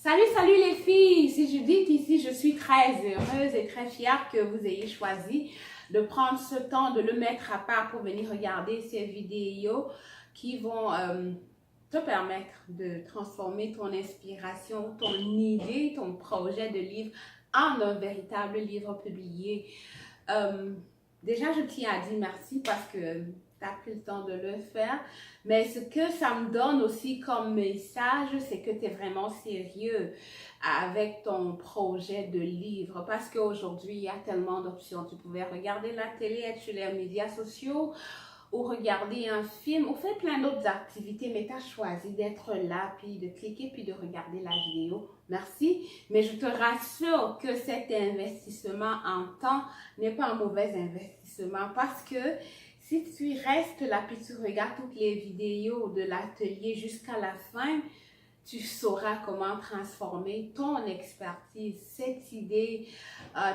Salut les filles, c'est Judith ici. Je suis très heureuse et très fière que vous ayez choisi de prendre ce temps, de le mettre à part pour venir regarder ces vidéos qui vont te permettre de transformer ton inspiration, ton idée, ton projet de livre en un véritable livre publié. Déjà, je tiens à dire merci parce que tu as pris le temps de le faire. Mais ce que ça me donne aussi comme message, c'est que tu es vraiment sérieux avec ton projet de livre. Parce qu'aujourd'hui, il y a tellement d'options. Tu pouvais regarder la télé, être sur les médias sociaux, ou regarder un film, ou faire plein d'autres activités, mais tu as choisi d'être là, puis de cliquer, puis de regarder la vidéo. Merci, mais je te rassure que cet investissement en temps n'est pas un mauvais investissement parce que si tu restes là, puis tu regardes toutes les vidéos de l'atelier jusqu'à la fin, tu sauras comment transformer ton expertise, cette idée,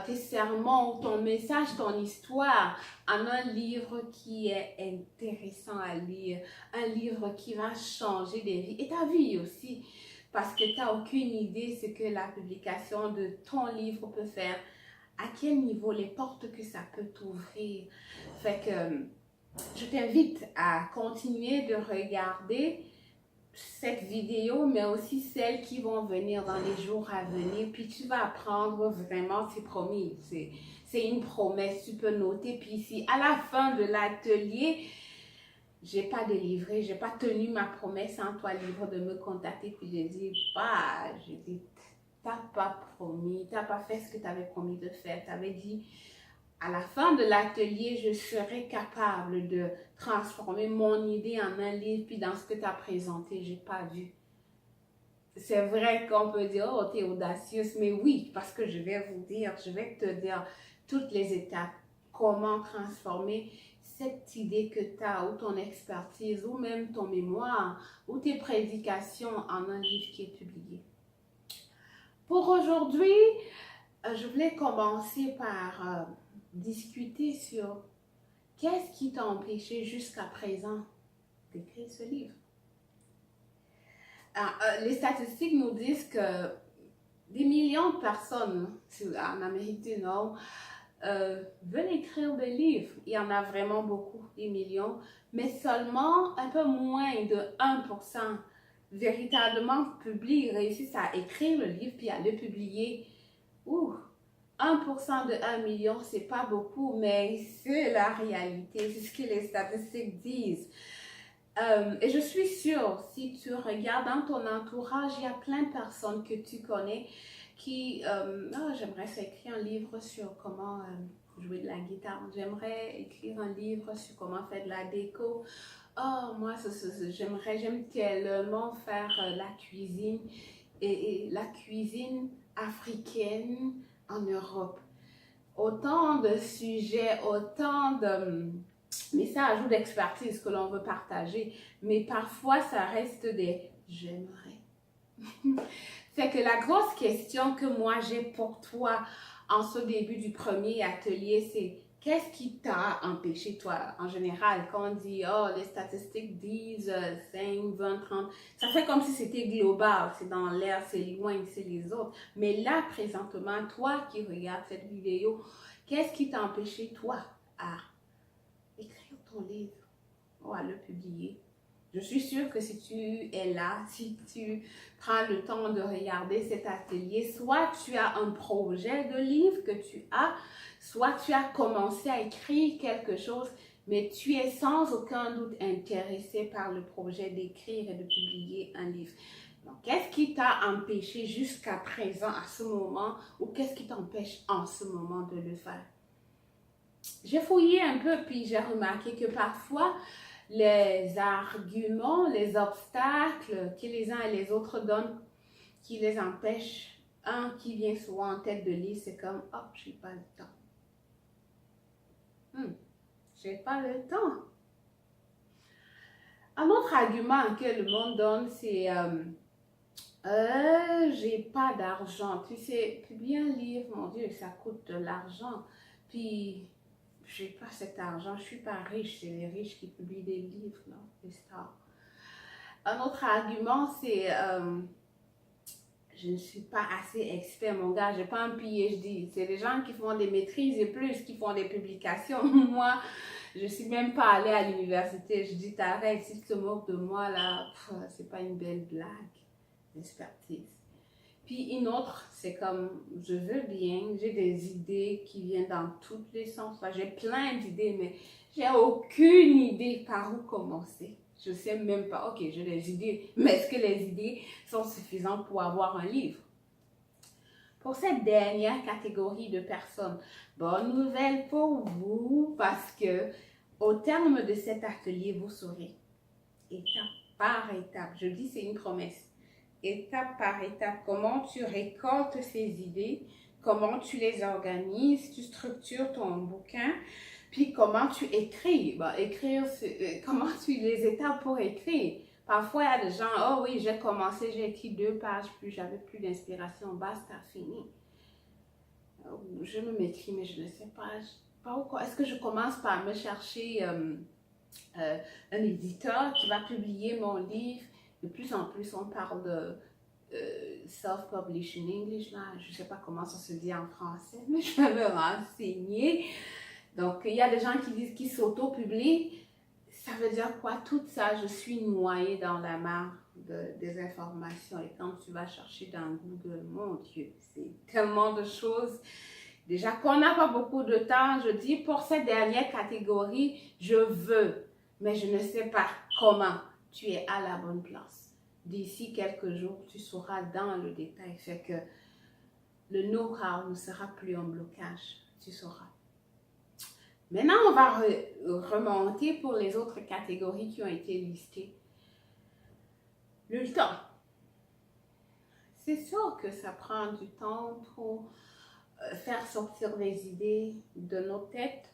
tes sermons, ton message, ton histoire en un livre qui est intéressant à lire, un livre qui va changer des vies et ta vie aussi, parce que tu n'as aucune idée ce que la publication de ton livre peut faire, à quel niveau, les portes que ça peut t'ouvrir. Fait que je t'invite à continuer de regarder cette vidéo, mais aussi celles qui vont venir dans les jours à venir. Puis tu vas apprendre vraiment, c'est promis, c'est une promesse, tu peux noter. Puis ici, à la fin de l'atelier, j'ai pas délivré, j'ai pas tenu ma promesse en toi libre de me contacter. Puis j'ai dit, t'as pas promis, t'as pas fait ce que tu avais promis de faire. Tu avais dit, à la fin de l'atelier, je serai capable de transformer mon idée en un livre, puis dans ce que tu as présenté, je n'ai pas vu. C'est vrai qu'on peut dire, oh, tu es audacieuse, mais oui, parce que je vais te dire toutes les étapes, comment transformer cette idée que tu as, ou ton expertise, ou même ton mémoire, ou tes prédications en un livre qui est publié. Pour aujourd'hui, je voulais commencer par discuter sur qu'est-ce qui t'a empêché jusqu'à présent d'écrire ce livre. Les statistiques nous disent que des millions de personnes en Amérique du Nord veulent écrire des livres. Il y en a vraiment beaucoup, des millions, mais seulement un peu moins de 1% véritablement réussissent à écrire le livre puis à le publier. 1% de 1 million, c'est pas beaucoup, mais c'est la réalité, c'est ce que les statistiques disent. Et je suis sûre, si tu regardes dans ton entourage, il y a plein de personnes que tu connais qui, j'aimerais écrire un livre sur comment jouer de la guitare, j'aimerais écrire un livre sur comment faire de la déco, oh, moi, j'aime tellement faire la cuisine, et la cuisine africaine en Europe. Autant de sujets, autant de messages ou d'expertise que l'on veut partager, mais parfois ça reste des « j'aimerais ». Fait que la grosse question que moi j'ai pour toi en ce début du premier atelier, c'est qu'est-ce qui t'a empêché, toi, en général, quand on dit, oh, les statistiques disent 5, 20, 30, ça fait comme si c'était global, c'est dans l'air, c'est loin, c'est les autres. Mais là, présentement, toi qui regardes cette vidéo, qu'est-ce qui t'a empêché, toi, à écrire ton livre ou à le publier? Je suis sûre que si tu es là, si tu prends le temps de regarder cet atelier, soit tu as un projet de livre que tu as, soit tu as commencé à écrire quelque chose, mais tu es sans aucun doute intéressé par le projet d'écrire et de publier un livre. Donc, qu'est-ce qui t'a empêché jusqu'à présent, à ce moment, ou qu'est-ce qui t'empêche en ce moment de le faire? J'ai fouillé un peu, puis j'ai remarqué que parfois, les arguments, les obstacles que les uns et les autres donnent, qui les empêchent, un qui vient souvent en tête de liste, c'est comme « Oh, j'ai pas le temps. J'ai pas le temps. » Un autre argument que le monde donne, c'est j'ai pas d'argent. Tu sais, publier un livre, mon Dieu, ça coûte de l'argent. Puis, j'ai pas cet argent, je suis pas riche, c'est les riches qui publient des livres, non, les stars. Un autre argument, c'est je ne suis pas assez expert, mon gars, j'ai pas un PhD. C'est des gens qui font des maîtrises et plus, qui font des publications. Moi, je suis même pas allée à l'université. Je dis, t'arrêtes, si tu te moques de moi, là, c'est pas une belle blague d'expertise. Puis une autre, c'est comme, je veux bien, j'ai des idées qui viennent dans tous les sens. J'ai plein d'idées, mais j'ai aucune idée par où commencer. Je sais même pas, ok, j'ai des idées, mais est-ce que les idées sont suffisantes pour avoir un livre? Pour cette dernière catégorie de personnes, bonne nouvelle pour vous, parce que au terme de cet atelier, vous saurez étape par étape, je dis c'est une promesse, étape par étape, comment tu récoltes ces idées, comment tu les organises, tu structures ton bouquin, puis comment tu écris. Bon, écrire, comment tu les étapes pour écrire. Parfois, il y a des gens, oh oui, j'ai commencé, j'ai écrit 2 pages, puis j'avais plus d'inspiration, basta, fini. Je me m'écris, mais je ne sais pas pourquoi. Est-ce que je commence par me chercher un éditeur qui va publier mon livre? De plus en plus, on parle de self-publishing English, là. Je ne sais pas comment ça se dit en français, mais je vais me renseigner. Donc, il y a des gens qui disent qu'ils s'auto-publient. Ça veut dire quoi? Tout ça, je suis noyée dans la mare des informations. Et quand tu vas chercher dans Google, mon Dieu, c'est tellement de choses. Déjà qu'on n'a pas beaucoup de temps, je dis pour cette dernière catégorie, je veux, mais je ne sais pas comment. Tu es à la bonne place. D'ici quelques jours, tu sauras dans le détail. Fait que le know-how ne sera plus un blocage. Tu sauras. Maintenant, on va remonter pour les autres catégories qui ont été listées. Le temps. C'est sûr que ça prend du temps pour faire sortir les idées de nos têtes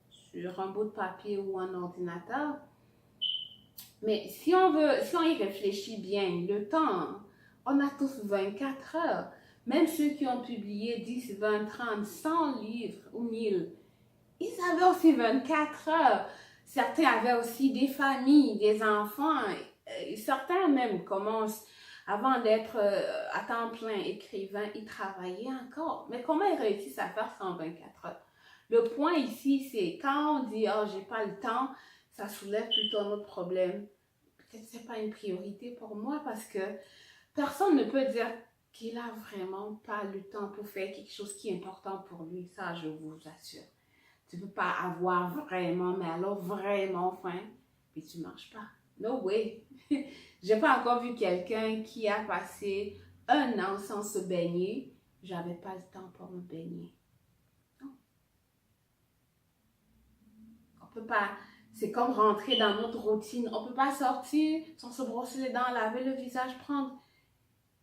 sur un bout de papier ou un ordinateur. Mais si on y réfléchit bien, le temps, on a tous 24 heures. Même ceux qui ont publié 10, 20, 30, 100 livres ou 1000, ils avaient aussi 24 heures. Certains avaient aussi des familles, des enfants. Certains même commencent, avant d'être à temps plein écrivain, ils travaillaient encore. Mais comment ils réussissent à faire 124 heures? Le point ici, c'est quand on dit « Oh, j'ai pas le temps », ça soulève plutôt notre problème. Peut-être que ce n'est pas une priorité pour moi parce que personne ne peut dire qu'il n'a vraiment pas le temps pour faire quelque chose qui est important pour lui. Ça, je vous assure. Tu ne peux pas avoir vraiment, mais alors vraiment faim, puis tu ne manges pas. No way. J'ai pas encore vu quelqu'un qui a passé 1 an sans se baigner. J'avais pas le temps pour me baigner. Non. On peut pas. C'est comme rentrer dans notre routine. On peut pas sortir sans se brosser les dents, laver le visage, prendre.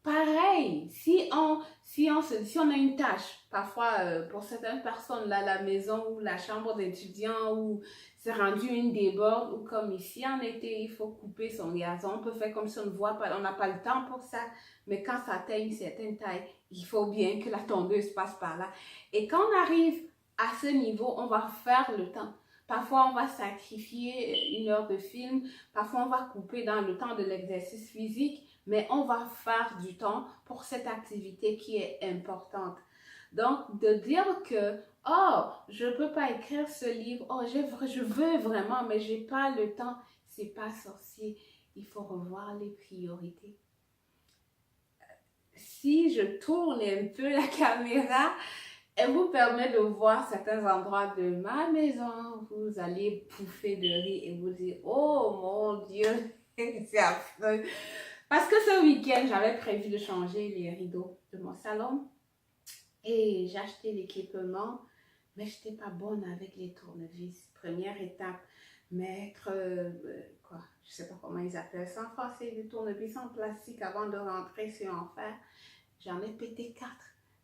Pareil, si on a une tâche, parfois pour certaines personnes, là, la maison ou la chambre d'étudiant, ou c'est rendu une déborde, ou comme ici en été, il faut couper son gazon, on peut faire comme si on ne voit pas, on n'a pas le temps pour ça, mais quand ça atteint une certaine taille, il faut bien que la tondeuse passe par là. Et quand on arrive à ce niveau, on va faire le temps. Parfois, on va sacrifier 1 heure de film, parfois on va couper dans le temps de l'exercice physique, mais on va faire du temps pour cette activité qui est importante. Donc, de dire que, oh, je ne peux pas écrire ce livre, oh, je veux vraiment, mais je n'ai pas le temps, c'est pas sorcier. Il faut revoir les priorités. Si je tourne un peu la caméra, elle vous permet de voir certains endroits de ma maison, vous allez pouffer de rire et vous dire, oh mon Dieu, c'est affreux. Parce que ce week-end, j'avais prévu de changer les rideaux de mon salon et j'ai acheté l'équipement, mais je n'étais pas bonne avec les tournevis. Première étape, mettre, quoi, je ne sais pas comment ils appellent ça en français, des tournevis en plastique avant de rentrer sur en fer. J'en ai pété 4.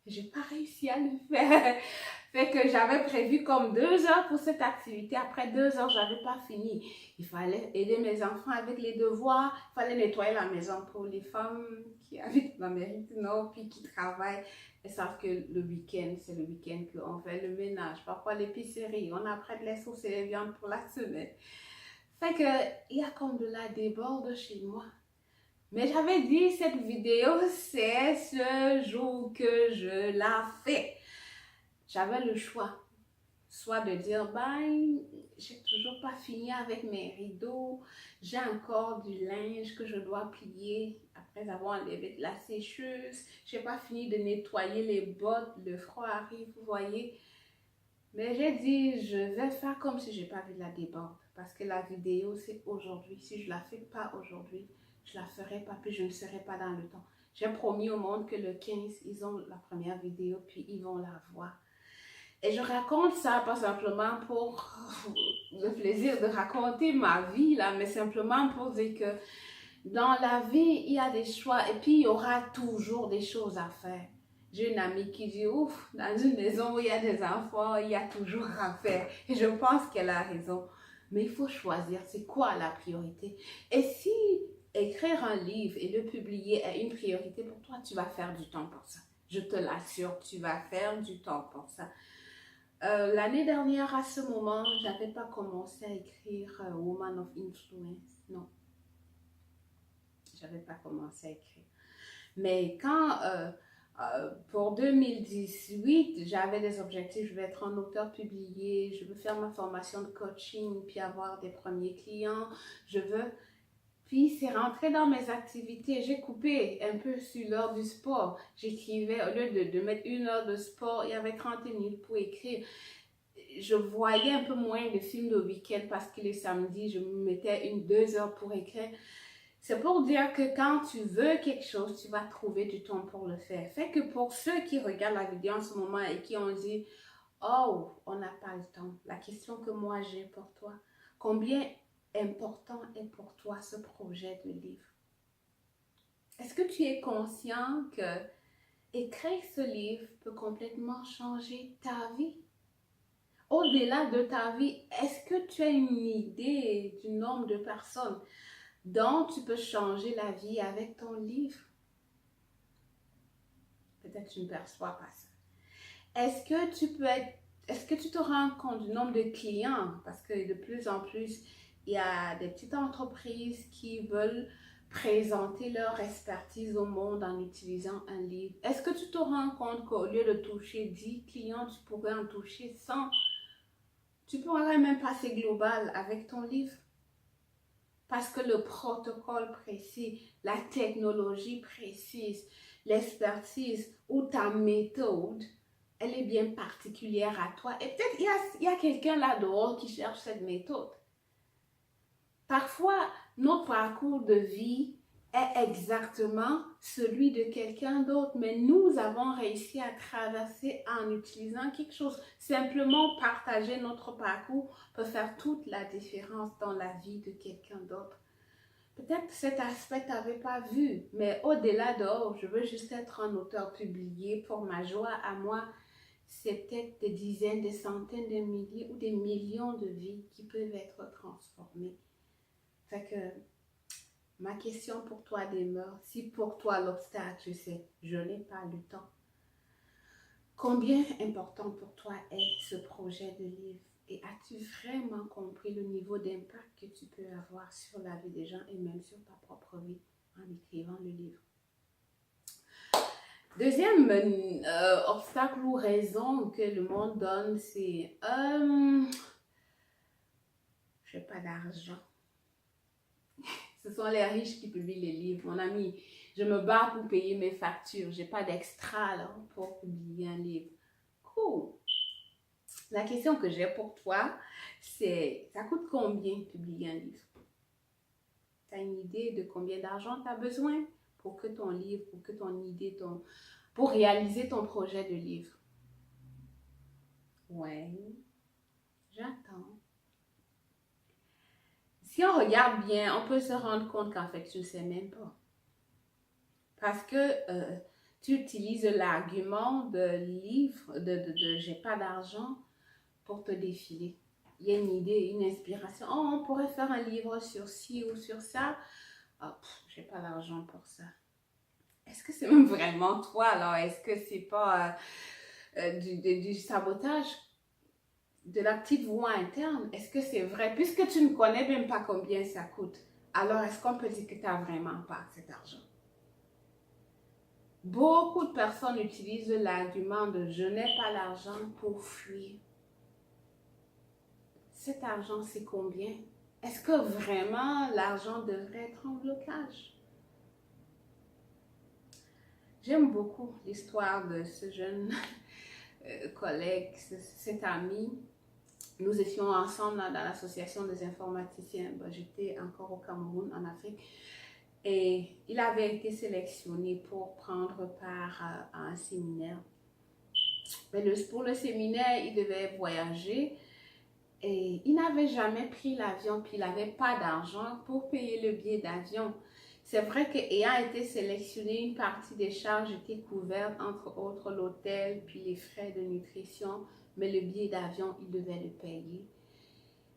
J'ai pas réussi à le faire. Fait que j'avais prévu comme 2 heures pour cette activité. Après 2 heures, j'avais pas fini. Il fallait aider mes enfants avec les devoirs. Il fallait nettoyer la maison pour les femmes qui habitent l'Amérique du Nord puis qui travaillent. Elles savent que le week-end, c'est le week-end qu'on fait le ménage. Parfois l'épicerie, on apprête les sauces et les viandes pour la semaine. Fait que il y a comme de la déborde chez moi. Mais j'avais dit, cette vidéo, c'est ce jour que je la fais. J'avais le choix. Soit de dire, ben, j'ai toujours pas fini avec mes rideaux, j'ai encore du linge que je dois plier après avoir enlevé de la sécheuse, j'ai pas fini de nettoyer les bottes, le froid arrive, vous voyez. Mais j'ai dit, je vais faire comme si j'ai pas vu la déborde, parce que la vidéo, c'est aujourd'hui. Si je la fais pas aujourd'hui, je la ferai pas, puis je ne serai pas dans le temps. J'ai promis au monde que le 15, ils ont la première vidéo, puis ils vont la voir. Et je raconte ça pas simplement pour le plaisir de raconter ma vie, là, mais simplement pour dire que dans la vie, il y a des choix et puis il y aura toujours des choses à faire. J'ai une amie qui dit, ouf, dans une maison où il y a des enfants, il y a toujours à faire. Et je pense qu'elle a raison. Mais il faut choisir, c'est quoi la priorité? Et si écrire un livre et le publier est une priorité pour toi, tu vas faire du temps pour ça. Je te l'assure, tu vas faire du temps pour ça. L'année dernière, à ce moment, je n'avais pas commencé à écrire Woman of Influence. Non, je n'avais pas commencé à écrire. Mais quand, pour 2018, j'avais des objectifs. Je vais être un auteur publié, je veux faire ma formation de coaching, puis avoir des premiers clients. Je veux... Puis c'est rentré dans mes activités. J'ai coupé un peu sur l'heure du sport. J'écrivais, au lieu de mettre 1 heure de sport, il y avait 30 minutes pour écrire. Je voyais un peu moins de films le week-end parce que les samedis, je me mettais 2 heures pour écrire. C'est pour dire que quand tu veux quelque chose, tu vas trouver du temps pour le faire. Fait que pour ceux qui regardent la vidéo en ce moment et qui ont dit « Oh, on n'a pas le temps », la question que moi j'ai pour toi, combien important est pour toi ce projet de livre? Est-ce que tu es conscient que écrire ce livre peut complètement changer ta vie? Au-delà de ta vie, est-ce que tu as une idée du nombre de personnes dont tu peux changer la vie avec ton livre? Peut-être tu ne perçois pas ça. Est-ce que tu te rends compte du nombre de clients? Parce que de plus en plus, il y a des petites entreprises qui veulent présenter leur expertise au monde en utilisant un livre. Est-ce que tu te rends compte qu'au lieu de toucher 10 clients, tu pourrais en toucher 100? Tu pourrais même passer global avec ton livre. Parce que le protocole précis, la technologie précise, l'expertise ou ta méthode, elle est bien particulière à toi. Et peut-être il y a quelqu'un là-dehors qui cherche cette méthode. Parfois, notre parcours de vie est exactement celui de quelqu'un d'autre, mais nous avons réussi à traverser en utilisant quelque chose. Simplement partager notre parcours peut faire toute la différence dans la vie de quelqu'un d'autre. Peut-être cet aspect tu n'avais pas vu, mais au-delà de « je veux juste être un auteur publié pour ma joie à moi », c'est peut-être des dizaines, des centaines de milliers ou des millions de vies qui peuvent être transformées. Fait que ma question pour toi demeure, si pour toi l'obstacle, c'est « je n'ai pas le temps », combien important pour toi est ce projet de livre? Et as-tu vraiment compris le niveau d'impact que tu peux avoir sur la vie des gens et même sur ta propre vie en écrivant le livre? Deuxième obstacle ou raison que le monde donne, c'est j'ai pas d'argent. Ce sont les riches qui publient les livres. Mon ami, je me bats pour payer mes factures. J'ai pas d'extra là pour publier un livre. Cool. La question que j'ai pour toi, c'est ça coûte combien publier un livre? Tu as une idée de combien d'argent tu as besoin pour que ton livre, pour que ton idée, pour réaliser ton projet de livre? Ouais, j'attends. Si on regarde bien, on peut se rendre compte qu'en fait, tu ne sais même pas. Parce que tu utilises l'argument de livre, de j'ai pas d'argent pour te défiler. Il y a une idée, une inspiration. Oh, on pourrait faire un livre sur ci ou sur ça. Oh, j'ai pas d'argent pour ça. Est-ce que c'est même vraiment toi, alors? Est-ce que c'est pas du sabotage de la petite voix interne? Est-ce que c'est vrai? Puisque tu ne connais même pas combien ça coûte. alors est-ce qu'on peut dire que tu n'as vraiment pas cet argent? Beaucoup de personnes utilisent l'argument de je n'ai pas l'argent pour fuir. Cet argent, c'est combien? Est-ce que vraiment l'argent devrait être en blocage? J'aime beaucoup l'histoire de ce jeune collègue, cet ami. Nous étions ensemble dans l'association des informaticiens. J'étais encore au Cameroun, en Afrique. Et il avait été sélectionné pour prendre part à un séminaire. Mais pour le séminaire, il devait voyager. Et il n'avait jamais pris l'avion, puis il n'avait pas d'argent pour payer le billet d'avion. C'est vrai qu'ayant été sélectionné, une partie des charges était couverte, entre autres l'hôtel, puis les frais de nutrition, mais le billet d'avion, il devait le payer.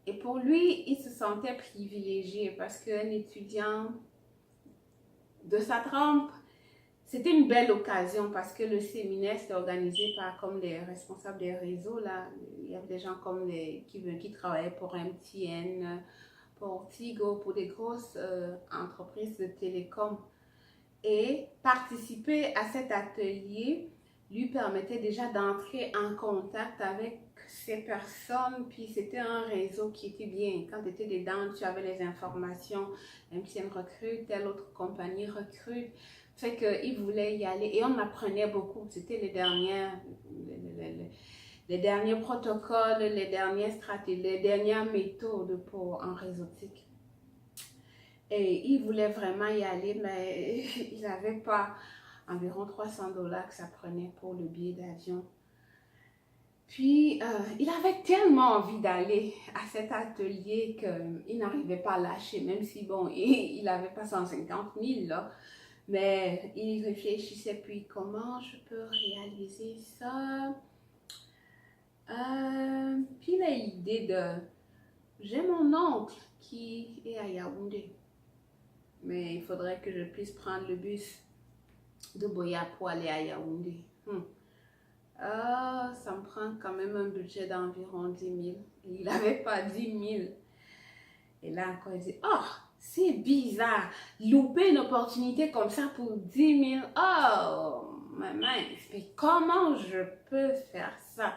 Et pour lui, il se sentait privilégié parce qu'un étudiant de sa trempe, c'était une belle occasion parce que le séminaire c'était organisé par comme les responsables des réseaux. Là. Il y avait des gens comme qui travaillaient pour MTN, pour Tigo, pour des grosses entreprises de télécom. Et participer à cet atelier lui permettait déjà d'entrer en contact avec ces personnes. Puis c'était un réseau qui était bien. Quand tu étais dedans, tu avais les informations. MTN recrute, telle autre compagnie recrute. Fait qu'il voulait y aller et on apprenait beaucoup. C'était les derniers protocoles, les dernières stratégies, les dernières méthodes en réseautique. Et il voulait vraiment y aller, mais il n'avait pas environ 300 $ que ça prenait pour le billet d'avion. Puis, il avait tellement envie d'aller à cet atelier qu'il n'arrivait pas à lâcher, même si, bon, il n'avait pas 150 000, là. Mais il réfléchissait, puis comment je peux réaliser ça? Puis il a l'idée j'ai mon oncle qui est à Yaoundé. Mais il faudrait que je puisse prendre le bus de Boya pour aller à Yaoundé. Ça me prend quand même un budget d'environ 10 000. Il n'avait pas 10 000. Et là encore, il dit, oh, c'est bizarre, louper une opportunité comme ça pour 10 000. Oh, ma mince, mais comment je peux faire ça?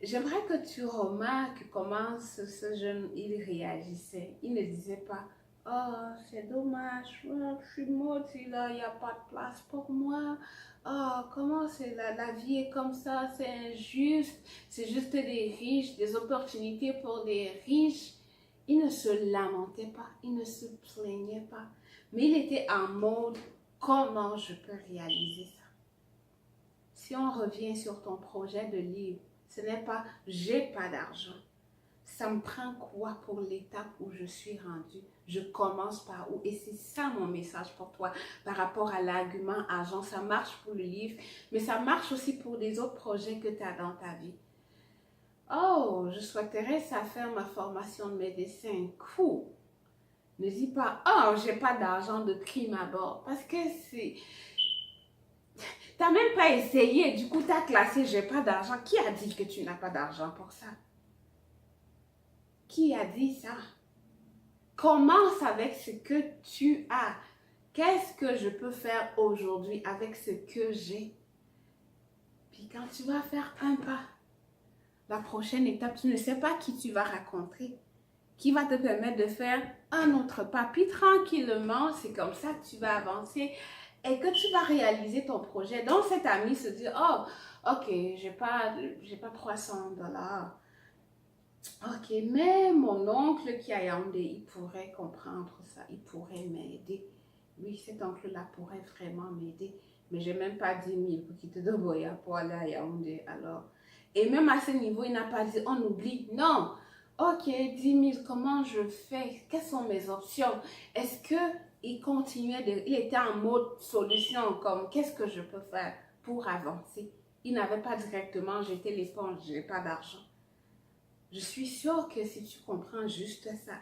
J'aimerais que tu remarques comment ce jeune, il réagissait. Il ne disait pas, oh, c'est dommage, oh, je suis maudit là, il n'y a pas de place pour moi. Oh, comment c'est la vie est comme ça, c'est injuste, c'est juste des riches, des opportunités pour des riches. Il ne se lamentait pas, il ne se plaignait pas, mais il était en mode, comment je peux réaliser ça? Si on revient sur ton projet de livre, ce n'est pas j'ai pas d'argent. Ça me prend quoi pour l'étape où je suis rendue? Je commence par où? Et c'est ça mon message pour toi par rapport à l'argument argent. Ça marche pour le livre, mais ça marche aussi pour des autres projets que tu as dans ta vie. Oh, je souhaiterais ça faire ma formation de médecin. Cool. Ne dis pas, oh, j'ai pas d'argent de prime abord. Parce que c'est... Tu n'as même pas essayé. Du coup, tu as classé, j'ai pas d'argent. Qui a dit que tu n'as pas d'argent pour ça? Qui a dit ça? Commence avec ce que tu as. Qu'est-ce que je peux faire aujourd'hui avec ce que j'ai? Puis quand tu vas faire un pas, la prochaine étape, tu ne sais pas qui tu vas rencontrer, qui va te permettre de faire un autre pas. Puis tranquillement, c'est comme ça que tu vas avancer et que tu vas réaliser ton projet. Donc cet ami se dit, oh, ok, j'ai pas 300 $. Ok, mais mon oncle qui a Yaoundé, il pourrait comprendre ça, il pourrait m'aider. Oui, cet oncle-là pourrait vraiment m'aider. Mais j'ai même pas 10 000 pour quitter de Boya pour aller à Yaoundé. Alors, et même à ce niveau, il n'a pas dit, on oublie. Non. Ok, 10 000, comment je fais? Quelles sont mes options? Est-ce qu'il continuait il était en mode solution, comme qu'est-ce que je peux faire pour avancer? Il n'avait pas directement jeté l'éponge, j'ai pas d'argent. Je suis sûre que si tu comprends juste ça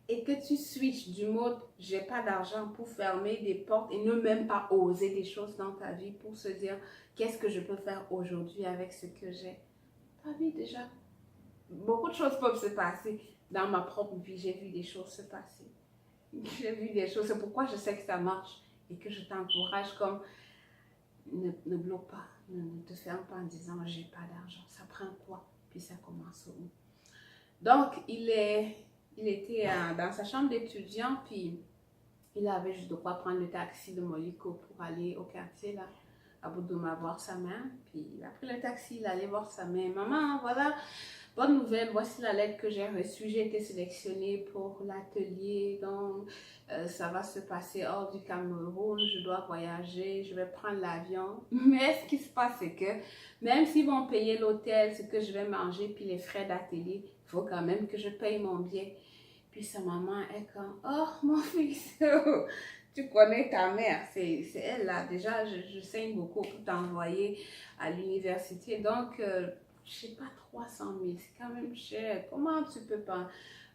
et que tu switches du mode j'ai pas d'argent pour fermer des portes et ne même pas oser des choses dans ta vie pour se dire qu'est-ce que je peux faire aujourd'hui avec ce que j'ai. Ta vie déjà, beaucoup de choses peuvent se passer. Dans ma propre vie, j'ai vu des choses se passer. J'ai vu des choses, c'est pourquoi je sais que ça marche et que je t'encourage comme ne bloque pas, ne te ferme pas en disant j'ai pas d'argent. Ça prend quoi? Puis ça commence où? Donc, il était dans sa chambre d'étudiant, puis il avait juste de quoi prendre le taxi de Moliko pour aller au quartier là, à Boudouma voir sa mère. Puis il a pris le taxi, il allait voir sa mère. Maman, voilà, bonne nouvelle, voici la lettre que j'ai reçue. J'ai été sélectionnée pour l'atelier, donc ça va se passer hors du Cameroun. Je dois voyager, je vais prendre l'avion. Mais ce qui se passe, c'est que même s'ils vont payer l'hôtel, ce que je vais manger, puis les frais d'atelier, il faut quand même que je paye mon billet. Puis sa maman est comme, oh mon fils, tu connais ta mère, c'est elle là. Déjà, je saigne beaucoup pour t'envoyer à l'université. Donc, je sais pas, 300 000, c'est quand même cher. Comment tu peux pas?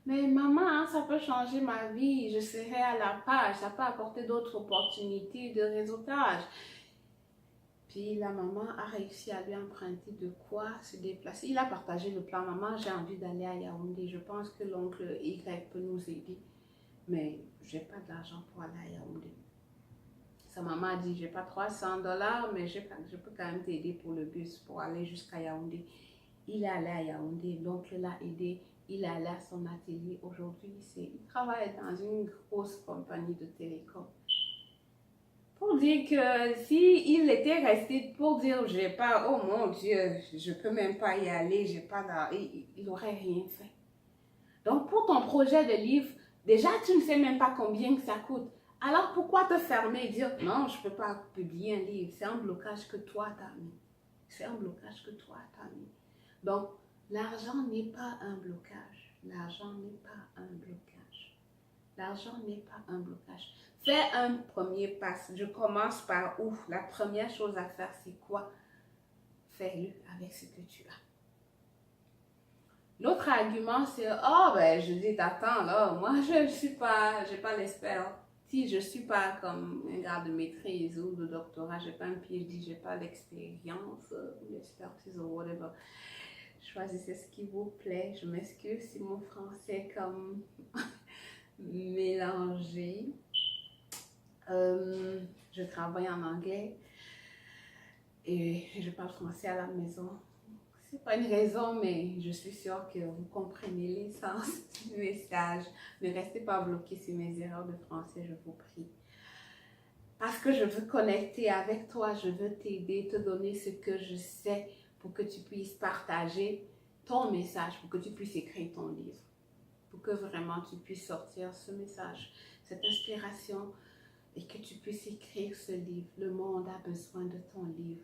Mais maman, hein, ça peut changer ma vie. Je serai à la page. Ça peut apporter d'autres opportunités de réseautage. Puis la maman a réussi à lui emprunter de quoi se déplacer. Il a partagé le plan. Maman, j'ai envie d'aller à Yaoundé. Je pense que l'oncle Y peut nous aider. Mais je n'ai pas d'argent pour aller à Yaoundé. Sa maman a dit, je n'ai pas 300 $, mais je peux quand même t'aider pour le bus pour aller jusqu'à Yaoundé. Il est allé à Yaoundé. L'oncle l'a aidé. Il est allé à son atelier. Aujourd'hui, il travaille dans une grosse compagnie de télécom. Pour dire que si il était resté pour dire j'ai pas, oh mon Dieu, je peux même pas y aller, j'ai pas d'argent, il aurait rien fait. Donc pour ton projet de livre, déjà tu ne sais même pas combien que ça coûte. Alors pourquoi te fermer et dire non, je peux pas publier un livre? C'est un blocage que toi t'as mis. C'est un blocage que toi t'as mis. Donc l'argent n'est pas un blocage. L'argent n'est pas un blocage. L'argent n'est pas un blocage. Fais un premier pas. Je commence par où? La première chose à faire, c'est quoi? Fais-le avec ce que tu as. L'autre argument, c'est oh, ben, je dis, attends, là, moi, je ne suis pas, j'ai pas l'expert. Si je ne suis pas comme un grade de maîtrise ou de doctorat, je n'ai pas un PhD, je n'ai pas l'expérience ou l'expertise ou whatever. Choisissez ce qui vous plaît. Je m'excuse si mon français est comme mélangé. Je travaille en anglais et je parle français à la maison. C'est pas une raison, mais je suis sûre que vous comprenez l'essence du message. Ne restez pas bloqués sur mes erreurs de français, je vous prie. Parce que je veux connecter avec toi, je veux t'aider, te donner ce que je sais pour que tu puisses partager ton message, pour que tu puisses écrire ton livre, pour que vraiment tu puisses sortir ce message, cette inspiration, et que tu puisses écrire ce livre. Le monde a besoin de ton livre.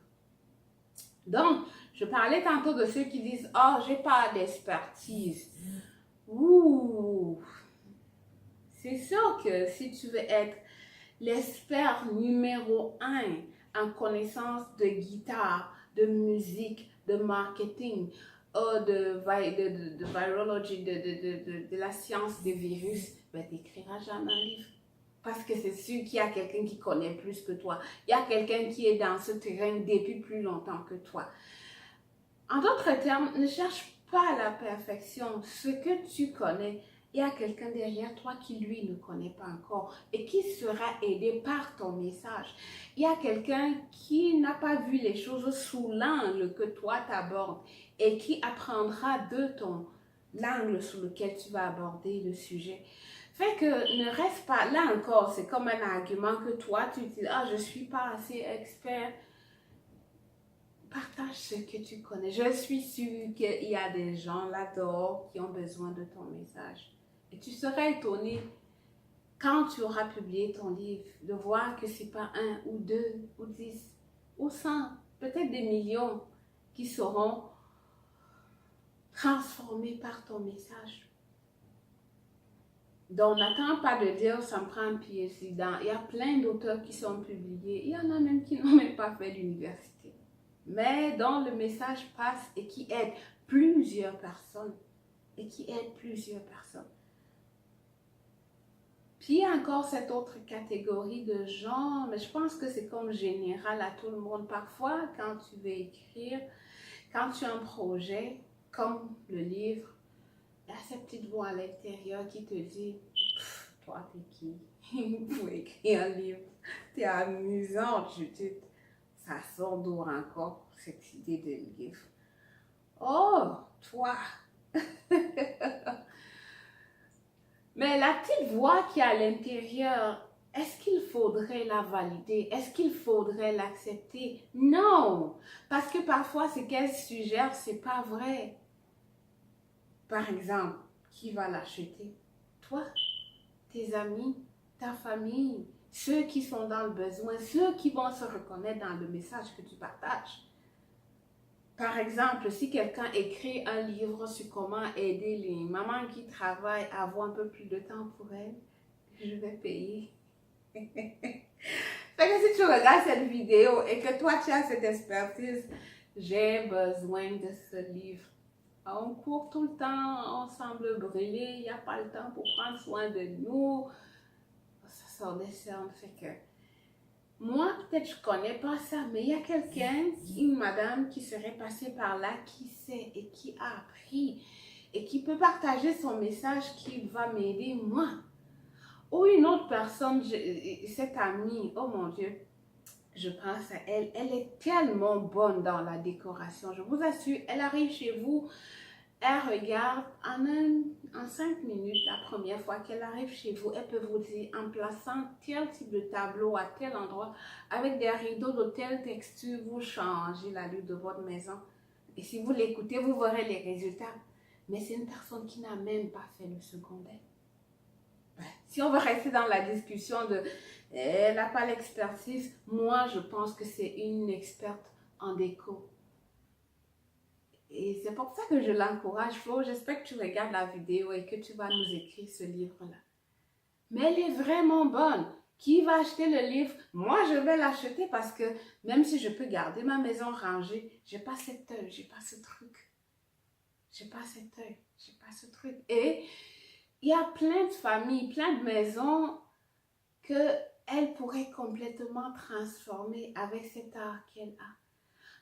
Donc, je parlais tantôt de ceux qui disent « Oh, j'ai pas d'expertise. » Ouh! C'est sûr que si tu veux être l'expert numéro 1 en connaissance de guitare, de musique, de marketing, de virology, de la science des virus, ben, tu n'écriras jamais un livre. Parce que c'est sûr qu'il y a quelqu'un qui connaît plus que toi. Il y a quelqu'un qui est dans ce terrain depuis plus longtemps que toi. En d'autres termes, ne cherche pas la perfection. Ce que tu connais, il y a quelqu'un derrière toi qui, lui, ne connaît pas encore et qui sera aidé par ton message. Il y a quelqu'un qui n'a pas vu les choses sous l'angle que toi t'abordes et qui apprendra de l'angle sous lequel tu vas aborder le sujet. Fait que ne reste pas, là encore, c'est comme un argument que toi, tu dis, ah, je ne suis pas assez expert. Partage ce que tu connais. Je suis sûre qu'il y a des gens là-dehors qui ont besoin de ton message. Et tu seras étonné quand tu auras publié ton livre de voir que ce n'est pas 1 ou 2 ou 10 ou 100, peut-être des millions qui seront transformés par ton message. Donc, n'attends pas de dire, ça me prend un PhD. Il y a plein d'auteurs qui sont publiés. Il y en a même qui n'ont même pas fait l'université. Mais dont le message passe et qui aide plusieurs personnes. Puis, il y a encore cette autre catégorie de gens, mais je pense que c'est comme général à tout le monde. Parfois, quand tu veux écrire, quand tu as un projet, comme le livre, il y a cette petite voix à l'intérieur qui te dit, toi, t'es qui pour écrire un livre? T'es amusante, Judith. Ça sort d'où encore, cette idée de livre? Oh, toi! Mais la petite voix qui est à l'intérieur, est-ce qu'il faudrait la valider? Est-ce qu'il faudrait l'accepter? Non! Parce que parfois, ce qu'elle suggère, c'est pas vrai. Par exemple, qui va l'acheter? Toi, tes amis, ta famille, ceux qui sont dans le besoin, ceux qui vont se reconnaître dans le message que tu partages. Par exemple, si quelqu'un écrit un livre sur comment aider les mamans qui travaillent à avoir un peu plus de temps pour elles, je vais payer. Fait que si tu regardes cette vidéo et que toi tu as cette expertise, j'ai besoin de ce livre. On court tout le temps, on semble brûler, il n'y a pas le temps pour prendre soin de nous. Ça sort des cernes, fait que moi, peut-être je ne connais pas ça, mais il y a quelqu'un, une madame qui serait passée par là, qui sait et qui a appris et qui peut partager son message qui va m'aider moi. Ou une autre personne, cette amie, oh mon Dieu, je pense à elle, elle est tellement bonne dans la décoration. Je vous assure, elle arrive chez vous, elle regarde en 5 minutes, la première fois qu'elle arrive chez vous, elle peut vous dire en plaçant tel type de tableau à tel endroit, avec des rideaux de telle texture, vous changez l'allure de votre maison. Et si vous l'écoutez, vous verrez les résultats. Mais c'est une personne qui n'a même pas fait le secondaire. Si on veut rester dans la discussion de elle n'a pas l'expertise, moi je pense que c'est une experte en déco. Et c'est pour ça que je l'encourage, Flo. J'espère que tu regardes la vidéo et que tu vas nous écrire ce livre-là. Mais elle est vraiment bonne. Qui va acheter le livre? Moi, je vais l'acheter parce que même si je peux garder ma maison rangée, j'ai pas cet œil, j'ai pas ce truc. J'ai pas cet œil, j'ai pas ce truc. Et il y a plein de familles, plein de maisons qu'elle pourrait complètement transformer avec cet art qu'elle a.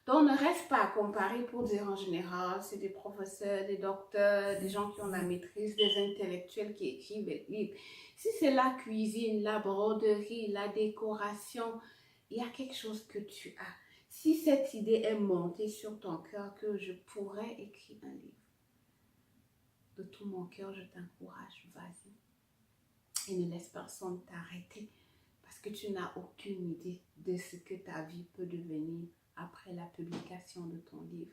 Donc, ne reste pas à comparer pour dire en général, c'est des professeurs, des docteurs, des gens qui ont la maîtrise, des intellectuels qui écrivent des livres. Si c'est la cuisine, la broderie, la décoration, il y a quelque chose que tu as. Si cette idée est montée sur ton cœur que je pourrais écrire un livre, de tout mon cœur, je t'encourage, vas-y. Et ne laisse personne t'arrêter parce que tu n'as aucune idée de ce que ta vie peut devenir après la publication de ton livre.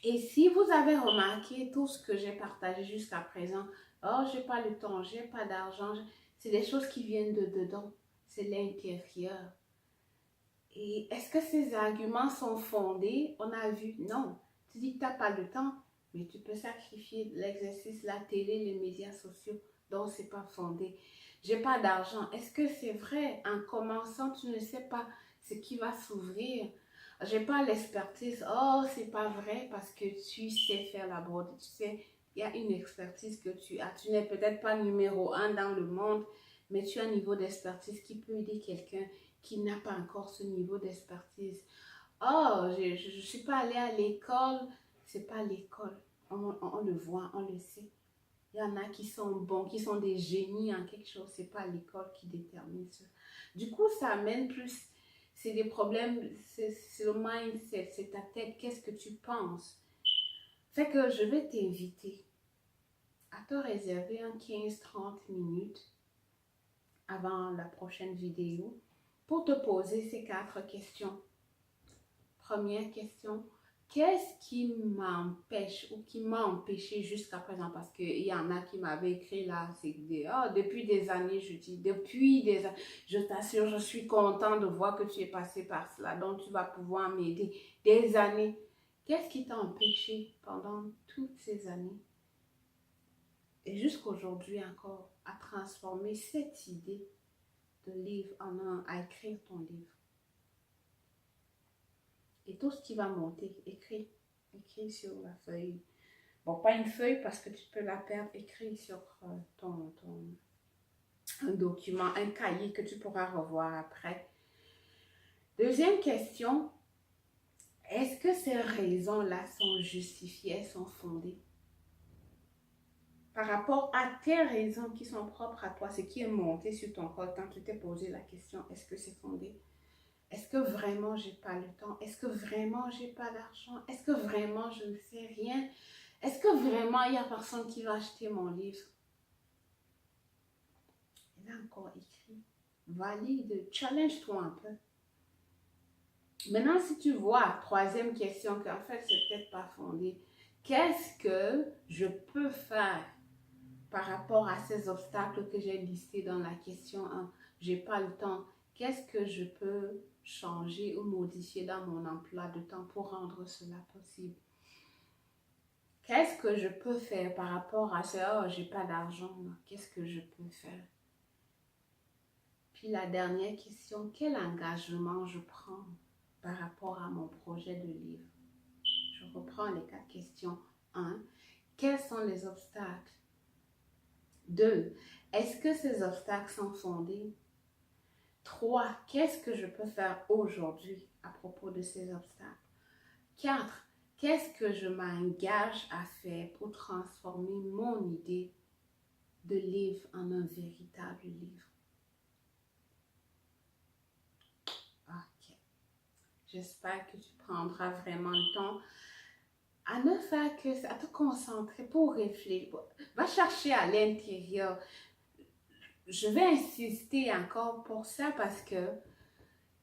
Et si vous avez remarqué tout ce que j'ai partagé jusqu'à présent, oh, j'ai pas le temps, j'ai pas d'argent, c'est des choses qui viennent de dedans, c'est l'intérieur. Et est-ce que ces arguments sont fondés? On a vu, non. Tu dis que tu n'as pas le temps, mais tu peux sacrifier l'exercice, la télé, les médias sociaux, donc c'est pas fondé. J'ai pas d'argent. Est-ce que c'est vrai? En commençant, tu ne sais pas ce qui va s'ouvrir. J'ai pas l'expertise. Oh, c'est pas vrai parce que tu sais faire la broderie. Tu sais, il y a une expertise que tu as. Tu n'es peut-être pas numéro 1 dans le monde, mais tu as un niveau d'expertise qui peut aider quelqu'un qui n'a pas encore ce niveau d'expertise. Oh, je ne suis pas allée à l'école. C'est pas l'école. On le voit, on le sait. Il y en a qui sont bons, qui sont des génies en quelque chose. C'est pas l'école qui détermine ça. Du coup, ça amène plus. C'est des problèmes, c'est le mindset, c'est ta tête. Qu'est-ce que tu penses? Fait que je vais t'inviter à te réserver un 15-30 minutes avant la prochaine vidéo pour te poser ces 4 questions. Première question. Qu'est-ce qui m'empêche ou qui m'a empêché jusqu'à présent? Parce qu'il y en a qui m'avaient écrit là, c'est depuis des années, je dis, depuis des années, je t'assure, je suis contente de voir que tu es passé par cela, donc tu vas pouvoir m'aider. Des années. Qu'est-ce qui t'a empêché pendant toutes ces années et jusqu'aujourd'hui encore à transformer cette idée de livre à écrire ton livre? Et tout ce qui va monter, écris sur la feuille. Bon, pas une feuille parce que tu peux la perdre, écris sur un document, un cahier que tu pourras revoir après. Deuxième question, est-ce que ces raisons-là sont justifiées, sont fondées? par rapport à tes raisons qui sont propres à toi, ce qui est monté sur ton corps quand tu t'es posé la question, est-ce que c'est fondé? Est-ce que vraiment j'ai pas le temps? Est-ce que vraiment j'ai pas d'argent? Est-ce que vraiment je ne sais rien? Est-ce que vraiment il y a personne qui va acheter mon livre? Il a encore écrit, valide, challenge-toi un peu. Maintenant, si tu vois, troisième question, qu'en fait, c'est peut-être pas fondé, qu'est-ce que je peux faire par rapport à ces obstacles que j'ai listés dans la question 1? J'ai pas le temps. Qu'est-ce que je peux changer ou modifier dans mon emploi de temps pour rendre cela possible? Qu'est-ce que je peux faire par rapport à ça? Oh, j'ai pas d'argent. Qu'est-ce que je peux faire? Puis la dernière question, quel engagement je prends par rapport à mon projet de livre? Je reprends les 4 questions. 1. Quels sont les obstacles? 2. Est-ce que ces obstacles sont fondés? 3. Qu'est-ce que je peux faire aujourd'hui à propos de ces obstacles? 4. Qu'est-ce que je m'engage à faire pour transformer mon idée de livre en un véritable livre? Ok. J'espère que tu prendras vraiment le temps à ne faire que ça, à te concentrer pour réfléchir. Va chercher à l'intérieur. Je vais insister encore pour ça parce que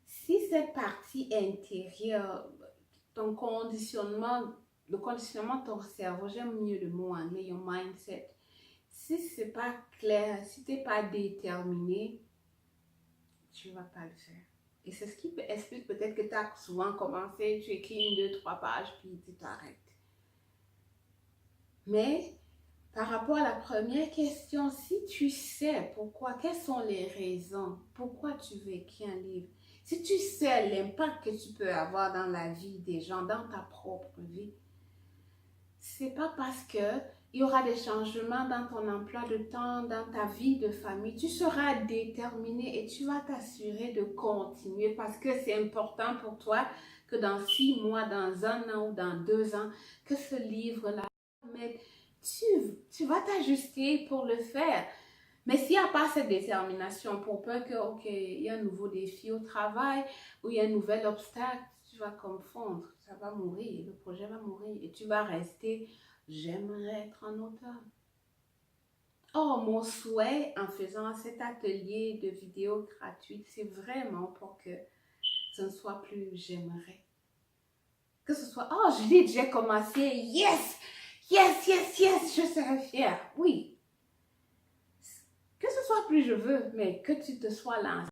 si cette partie intérieure, ton conditionnement, le conditionnement de ton cerveau, j'aime mieux le mot anglais, your mindset, si c'est pas clair, si tu n'es pas déterminé, tu ne vas pas le faire. Et c'est ce qui explique peut-être que tu as souvent commencé, tu écris 1, 2, 3 pages, puis tu t'arrêtes. Mais par rapport à la première question, si tu sais pourquoi, quelles sont les raisons, pourquoi tu veux écrire un livre, si tu sais l'impact que tu peux avoir dans la vie des gens, dans ta propre vie, c'est pas parce que il y aura des changements dans ton emploi de temps, dans ta vie de famille, tu seras déterminé et tu vas t'assurer de continuer parce que c'est important pour toi que dans 6 mois, dans 1 an ou dans 2 ans, que ce livre-là, mais tu vas t'ajuster pour le faire. Mais s'il n'y a pas cette détermination, pour peu que, ok, il y a un nouveau défi au travail ou il y a un nouvel obstacle, tu vas confondre, ça va mourir, le projet va mourir et tu vas rester, j'aimerais être un auteur. Oh, mon souhait en faisant cet atelier de vidéos gratuites, c'est vraiment pour que ce ne soit plus j'aimerais. Que ce soit, oh, Judith, j'ai commencé, yes, yes, yes, yes, je serai fière, oui. Que ce soit plus je veux, mais que tu te sois lancé.